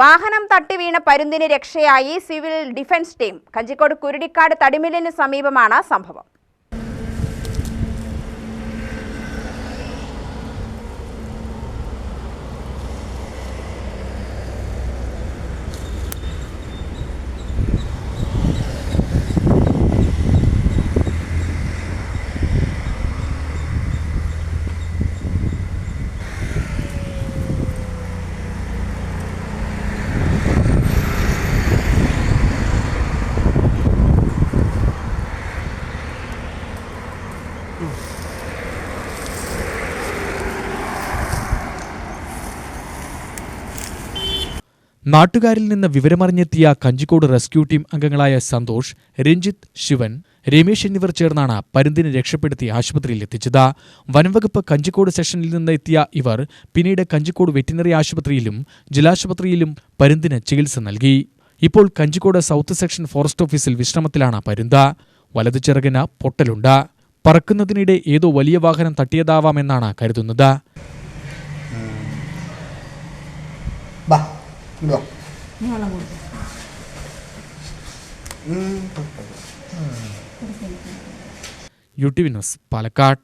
വാഹനം തട്ടി വീണ പരുന്തിന് രക്ഷയായി civil defence team. Kanjikode കുരുടിക്കാട് തടിമില്ലിന് സമീപമാണ് സംഭവം. നാട്ടുകാരിൽ നിന്ന് വിവരമറിഞ്ഞെത്തിയ കഞ്ചിക്കോട് റെസ്ക്യൂ ടീം അംഗങ്ങളായ സന്തോഷ്, രഞ്ജിത്ത്, ശിവൻ, രമേശ് എന്നിവർ ചേർന്നാണ് പരുന്തിനെ രക്ഷപ്പെടുത്തി ആശുപത്രിയിൽ എത്തിച്ചത്. വനംവകുപ്പ് കഞ്ചിക്കോട് സെഷനിൽ നിന്ന് എത്തിയ ഇവർ പിന്നീട് കഞ്ചിക്കോട് വെറ്റിനറി ആശുപത്രിയിലും ജില്ലാശുപത്രിയിലും പരുന്തിന് ചികിത്സ നൽകി. ഇപ്പോൾ കഞ്ചിക്കോട് സൗത്ത് സെക്ഷൻ ഫോറസ്റ്റ് ഓഫീസിൽ വിശ്രമത്തിലാണ് പരുന്ത്. വലതു ചിറകിന് പൊട്ടലുണ്ട്. പറക്കുന്നതിനിടെ ഏതോ വലിയ വാഹനം തട്ടിയതാവാമെന്നാണ് കരുതുന്നത്. UTV news, Palakkad.